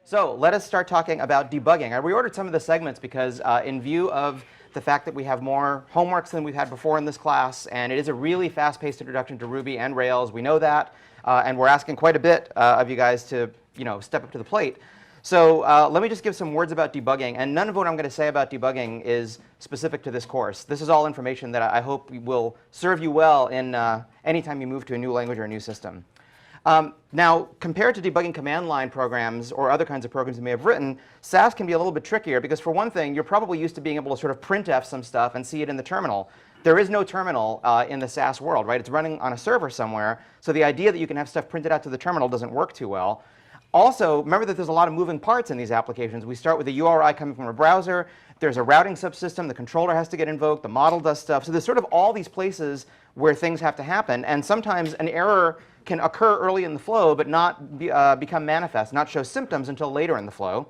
So let us start talking about debugging. I reordered some of the segments because in view of the fact that we have more homeworks than we've had before in this class, and it is a really fast-paced introduction to Ruby and Rails. We know that, and we're asking quite a bit of you guys to step up to the plate. So let me just give some words about debugging, and none of what I'm going to say about debugging is specific to this course. This is all information that I hope will serve you well in anytime you move to a new language or a new system. Now, compared to debugging command line programs or other kinds of programs you may have written, SAS can be a little bit trickier because, for one thing, you're probably used to being able to sort of printf some stuff and see it in the terminal. There is no terminal in the SAS world, right? It's running on a server somewhere, so the idea that you can have stuff printed out to the terminal doesn't work too well. Also, remember that there's a lot of moving parts in these applications. We start with a URI coming from a browser. There's a routing subsystem. The controller has to get invoked. The model does stuff. So there's sort of all these places where things have to happen. And sometimes an error can occur early in the flow but not become manifest, not show symptoms until later in the flow.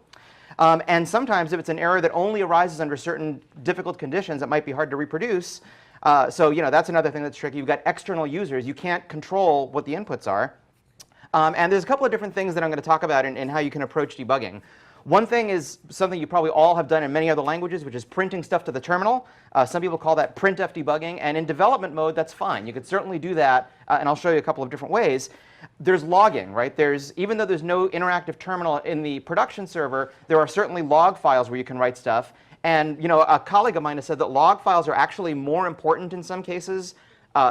And sometimes if it's an error that only arises under certain difficult conditions, it might be hard to reproduce. So that's another thing that's tricky. You've got external users. You can't control what the inputs are. And there's a couple of different things that I'm going to talk about in how you can approach debugging. One thing is something you probably all have done in many other languages, which is printing stuff to the terminal. Some people call that printf debugging. And in development mode, that's fine. You could certainly do that. And I'll show you a couple of different ways. There's logging, right? Even though there's no interactive terminal in the production server, there are certainly log files where you can write stuff. And a colleague of mine has said that log files are actually more important in some cases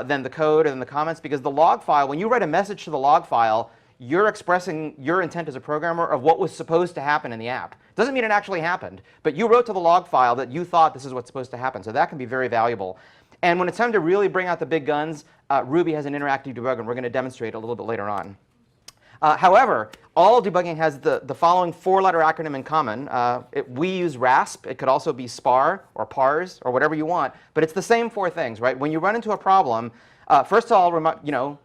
than the code or than the comments, because the log file, when you write a message to the log file, you're expressing your intent as a programmer of what was supposed to happen in the app. Doesn't mean it actually happened, but you wrote to the log file that you thought this is what's supposed to happen. So that can be very valuable. And when it's time to really bring out the big guns, Ruby has an interactive debugger, and we're going to demonstrate a little bit later on. However, all debugging has the following four-letter acronym in common. We use RASP. It could also be SPAR or PARS or whatever you want. But it's the same four things, right? When you run into a problem, first of all,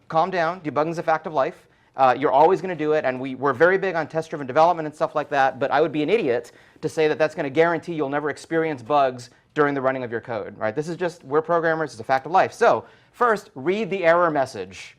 calm down. Debugging is a fact of life. You're always going to do it. And we're very big on test-driven development and stuff like that. But I would be an idiot to say that that's going to guarantee you'll never experience bugs during the running of your code, right? This is just, we're programmers. It's a fact of life. So first, read the error message.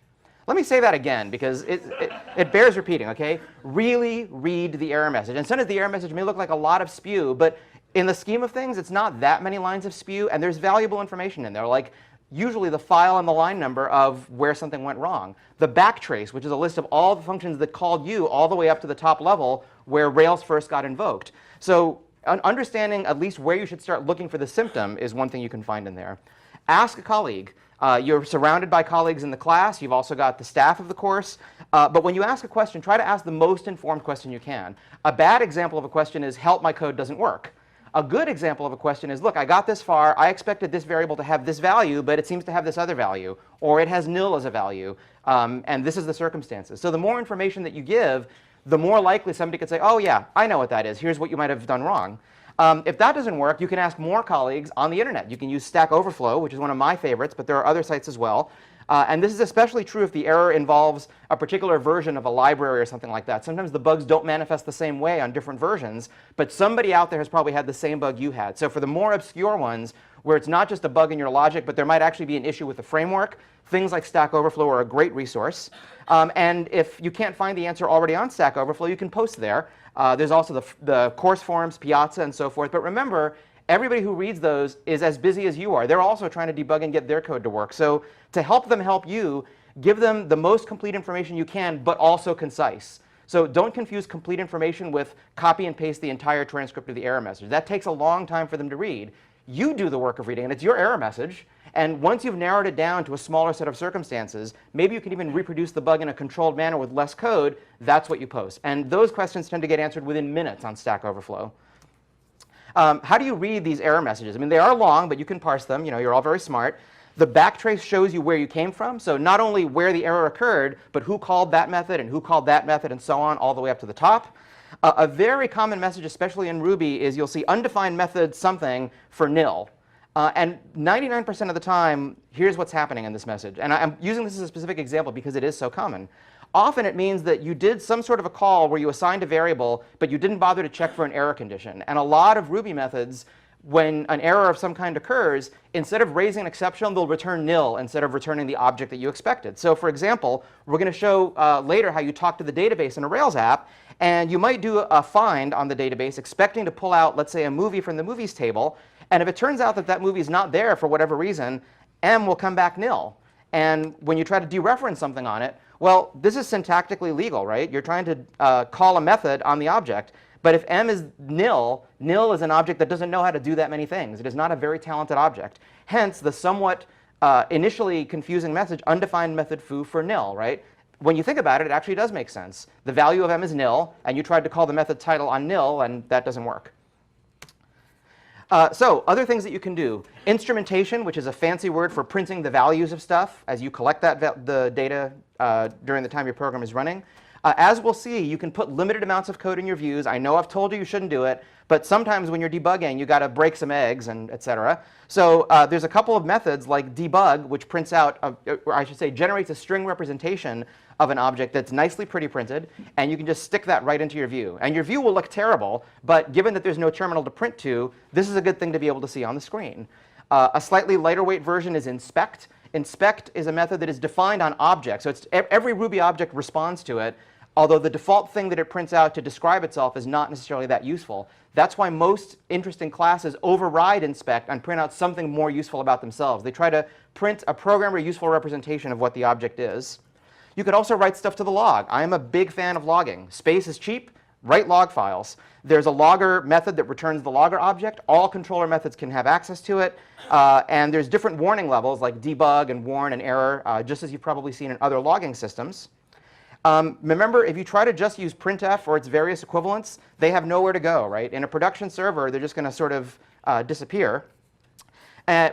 Let me say that again, because it bears repeating, OK? Really read the error message. And sometimes the error message may look like a lot of spew, but in the scheme of things, it's not that many lines of spew, and there's valuable information in there, like usually the file and the line number of where something went wrong. The backtrace, which is a list of all the functions that called you all the way up to the top level where Rails first got invoked. So understanding at least where you should start looking for the symptom is one thing you can find in there. Ask a colleague. You're surrounded by colleagues in the class. You've also got the staff of the course. But when you ask a question, try to ask the most informed question you can. A bad example of a question is, help, my code doesn't work. A good example of a question is, look, I got this far. I expected this variable to have this value, but it seems to have this other value. Or it has nil as a value. And this is the circumstances. So the more information that you give, the more likely somebody could say, oh, yeah, I know what that is. Here's what you might have done wrong. If that doesn't work, you can ask more colleagues on the internet. You can use Stack Overflow, which is one of my favorites, but there are other sites as well. And this is especially true if the error involves a particular version of a library or something like that. Sometimes the bugs don't manifest the same way on different versions, but somebody out there has probably had the same bug you had. So for the more obscure ones, where it's not just a bug in your logic, but there might actually be an issue with the framework, things like Stack Overflow are a great resource. And if you can't find the answer already on Stack Overflow, you can post there. There's also the course forums, Piazza, and so forth. But remember, everybody who reads those is as busy as you are. They're also trying to debug and get their code to work. So to help them help you, give them the most complete information you can, but also concise. So don't confuse complete information with copy and paste the entire transcript of the error message. That takes a long time for them to read. You do the work of reading, and it's your error message. And once you've narrowed it down to a smaller set of circumstances, maybe you can even reproduce the bug in a controlled manner with less code. That's what you post. And those questions tend to get answered within minutes on Stack Overflow. How do you read these error messages? I mean, they are long, but you can parse them. You're all very smart. The backtrace shows you where you came from. So not only where the error occurred, but who called that method and who called that method and so on, all the way up to the top. A very common message, especially in Ruby, is you'll see undefined method something for nil. And 99% of the time, here's what's happening in this message. And I'm using this as a specific example because it is so common. Often it means that you did some sort of a call where you assigned a variable, but you didn't bother to check for an error condition. And a lot of Ruby methods, when an error of some kind occurs, instead of raising an exception, they'll return nil instead of returning the object that you expected. So for example, we're going to show later how you talk to the database in a Rails app. And you might do a find on the database expecting to pull out, let's say, a movie from the movies table. And if it turns out that that movie is not there for whatever reason, M will come back nil. And when you try to dereference something on it, well, this is syntactically legal, right? You're trying to call a method on the object. But if M is nil, nil is an object that doesn't know how to do that many things. It is not a very talented object. Hence, the somewhat initially confusing message, undefined method foo for nil, right? When you think about it, it actually does make sense. The value of M is nil, and you tried to call the method title on nil, and that doesn't work. So other things that you can do. Instrumentation, which is a fancy word for printing the values of stuff as you collect the data during the time your program is running. As we'll see, you can put limited amounts of code in your views. I know I've told you shouldn't do it, but sometimes when you're debugging, you got to break some eggs and et cetera. So there's a couple of methods like debug, which prints out, or I should say, generates a string representation of an object that's nicely pretty printed, and you can just stick that right into your view. And your view will look terrible, but given that there's no terminal to print to, this is a good thing to be able to see on the screen. A slightly lighter weight version is inspect. Inspect is a method that is defined on objects. So it's, every Ruby object responds to it, although the default thing that it prints out to describe itself is not necessarily that useful. That's why most interesting classes override inspect and print out something more useful about themselves. They try to print a programmer useful representation of what the object is. You could also write stuff to the log. I am a big fan of logging. Space is cheap. Write log files. There's a logger method that returns the logger object. All controller methods can have access to it. And there's different warning levels like debug and warn and error, just as you've probably seen in other logging systems. Remember, if you try to just use printf or its various equivalents, they have nowhere to go, right? In a production server, they're just going to sort of disappear.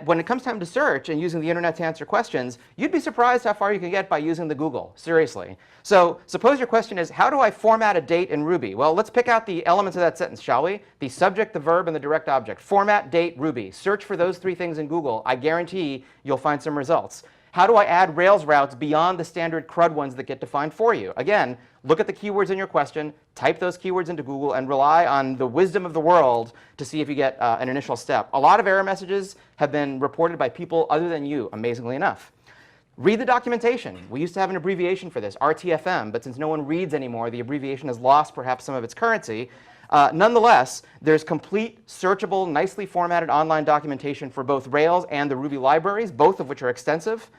When it comes time to search and using the internet to answer questions, you'd be surprised how far you can get by using the Google, seriously. So suppose your question is, how do I format a date in Ruby? Well, let's pick out the elements of that sentence, shall we? The subject, the verb, and the direct object. Format, date, Ruby. Search for those three things in Google. I guarantee you'll find some results. How do I add Rails routes beyond the standard CRUD ones that get defined for you? Again, look at the keywords in your question, type those keywords into Google, and rely on the wisdom of the world to see if you get an initial step. A lot of error messages have been reported by people other than you, amazingly enough. Read the documentation. We used to have an abbreviation for this, RTFM, but since no one reads anymore, the abbreviation has lost perhaps some of its currency. Nonetheless, there's complete, searchable, nicely formatted online documentation for both Rails and the Ruby libraries, both of which are extensive.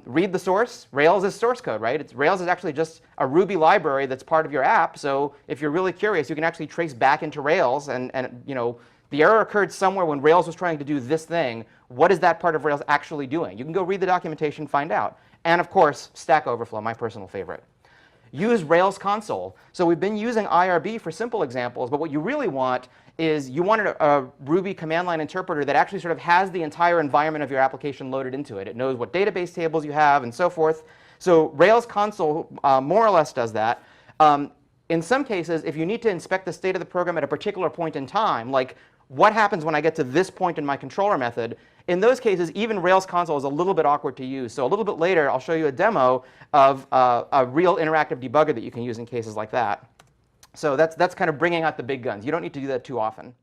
Read the source. Rails is source code, right? Rails is actually just a Ruby library that's part of your app. So if you're really curious, you can actually trace back into Rails. And you know, the error occurred somewhere when Rails was trying to do this thing. What is that part of Rails actually doing? You can go read the documentation, find out. And of course, Stack Overflow, my personal favorite. Use Rails console. So we've been using IRB for simple examples, but what you really want is you want a Ruby command line interpreter that actually sort of has the entire environment of your application loaded into it. It knows what database tables you have and so forth. So Rails console more or less does that. In some cases, if you need to inspect the state of the program at a particular point in time, like what happens when I get to this point in my controller method, in those cases, even Rails console is a little bit awkward to use. So a little bit later, I'll show you a demo of a real interactive debugger that you can use in cases like that. So that's kind of bringing out the big guns. You don't need to do that too often.